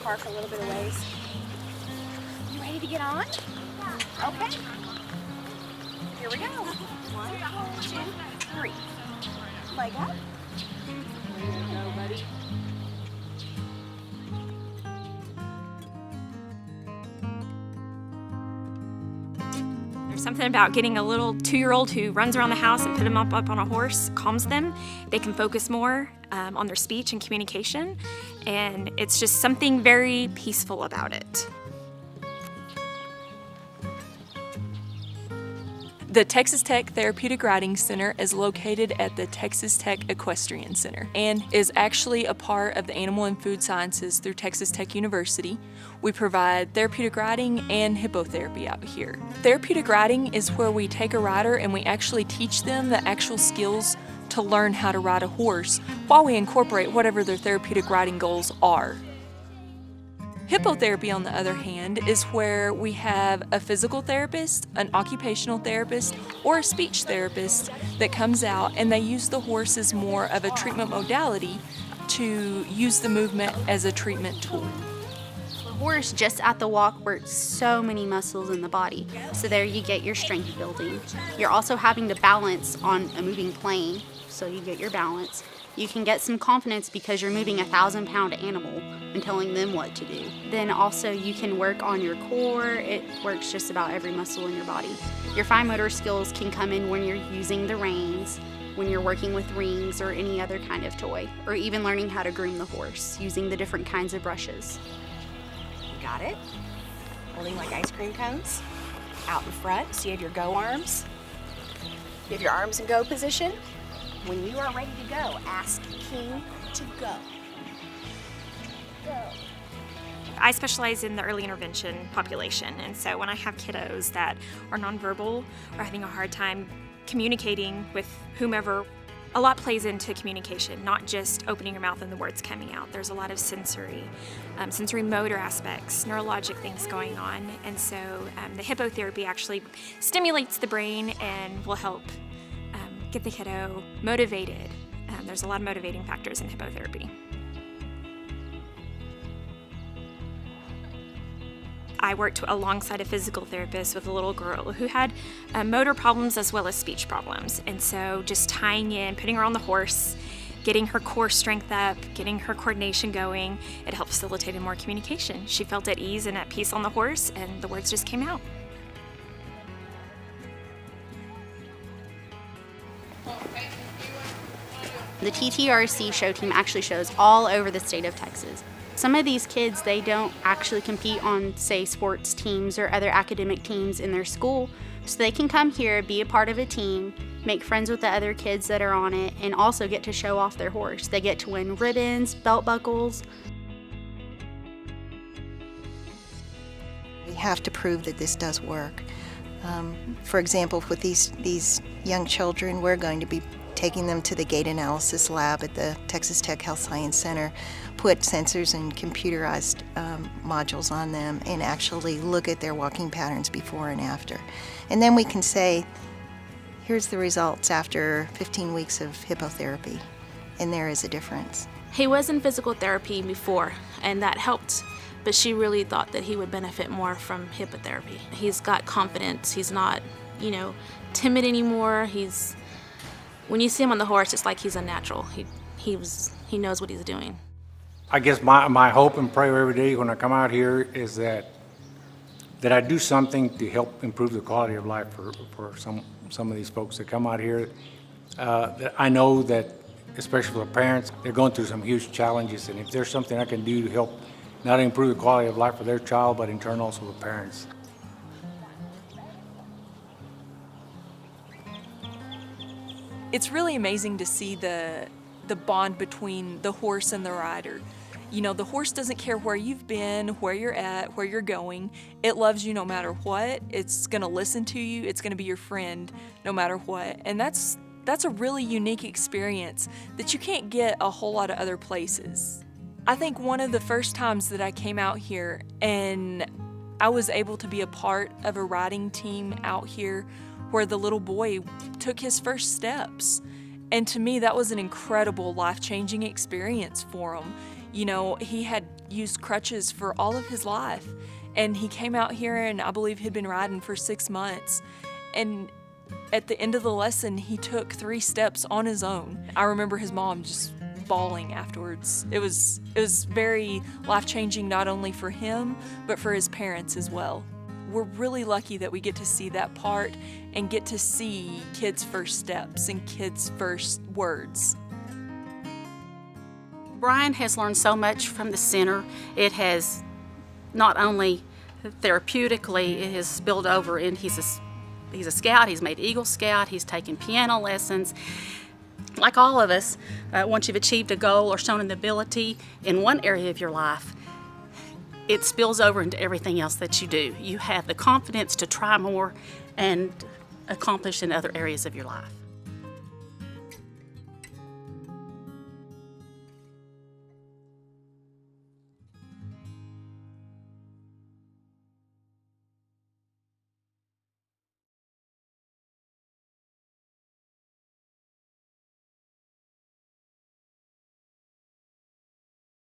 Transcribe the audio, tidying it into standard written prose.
park a little bit of ways. You ready to get on? Yeah. Okay. Here we go. 1, 2, 3. Leg up. There you go, buddy. There's something about getting a little 2-year-old who runs around the house and put them up on a horse, calms them. They can focus more on their speech and communication, and it's just something very peaceful about it. The Texas Tech Therapeutic Riding Center is located at the Texas Tech Equestrian Center and is actually a part of the Animal and Food Sciences through Texas Tech University. We provide therapeutic riding and hippotherapy out here. Therapeutic riding is where we take a rider and we actually teach them the actual skills to learn how to ride a horse while we incorporate whatever their therapeutic riding goals are. Hippotherapy, on the other hand, is where we have a physical therapist, an occupational therapist, or a speech therapist that comes out and they use the horse as more of a treatment modality to use the movement as a treatment tool. The horse just at the walk works so many muscles in the body. So there you get your strength building. You're also having to balance on a moving plane, so you get your balance. You can get some confidence because you're moving a 1,000-pound animal and telling them what to do. Then also you can work on your core. It works just about every muscle in your body. Your fine motor skills can come in when you're using the reins, when you're working with rings or any other kind of toy, or even learning how to groom the horse using the different kinds of brushes. You got it. Holding like ice cream cones. Out in front, so you have your go arms. You have your arms in go position. When you are ready to go, ask King to go. Go. I specialize in the early intervention population, and so when I have kiddos that are nonverbal or having a hard time communicating with whomever, a lot plays into communication, not just opening your mouth and the words coming out. There's a lot of sensory motor aspects, neurologic things going on, and so the hippotherapy actually stimulates the brain and will help get the kiddo motivated. There's a lot of motivating factors in hippotherapy. I worked alongside a physical therapist with a little girl who had motor problems as well as speech problems. And so just tying in, putting her on the horse, getting her core strength up, getting her coordination going, it helped facilitate more communication. She felt at ease and at peace on the horse, and the words just came out. The TTRC show team actually shows all over the state of Texas. Some of these kids, they don't actually compete on, say, sports teams or other academic teams in their school, so they can come here, be a part of a team, make friends with the other kids that are on it, and also get to show off their horse. They get to win ribbons, belt buckles. We have to prove that this does work. For example, with these young children, we're going to be taking them to the gait analysis lab at the Texas Tech Health Science Center, put sensors and computerized modules on them, and actually look at their walking patterns before and after. And then we can say, here's the results after 15 weeks of hippotherapy, and there is a difference. He was in physical therapy before, and that helped, but she really thought that he would benefit more from hippotherapy. He's got confidence. He's not, timid anymore. When you see him on the horse, it's like he's a natural. He knows what he's doing. I guess my hope and prayer every day when I come out here is that I do something to help improve the quality of life for some of these folks that come out here. That I know that, especially for the parents, they're going through some huge challenges, and if there's something I can do to help not only improve the quality of life for their child, but in turn also the parents. It's really amazing to see the bond between the horse and the rider. The horse doesn't care where you've been, where you're at, where you're going. It loves you no matter what. It's going to listen to you. It's going to be your friend no matter what. And that's a really unique experience that you can't get a whole lot of other places. I think one of the first times that I came out here and I was able to be a part of a riding team out here where the little boy took his first steps. And to me, that was an incredible life-changing experience for him. He had, used crutches for all of his life. And he came out here, and I believe he'd been riding for 6 months. And at the end of the lesson, he took 3 steps on his own. I remember his mom just bawling afterwards. It was very life-changing, not only for him, but for his parents as well. We're really lucky that we get to see that part and get to see kids' first steps and kids' first words. Brian has learned so much from the center. It has not only therapeutically, it has spilled over, and he's a scout, he's made Eagle Scout, he's taken piano lessons. Like all of us, once you've achieved a goal or shown an ability in one area of your life, it spills over into everything else that you do. You have the confidence to try more and accomplish in other areas of your life.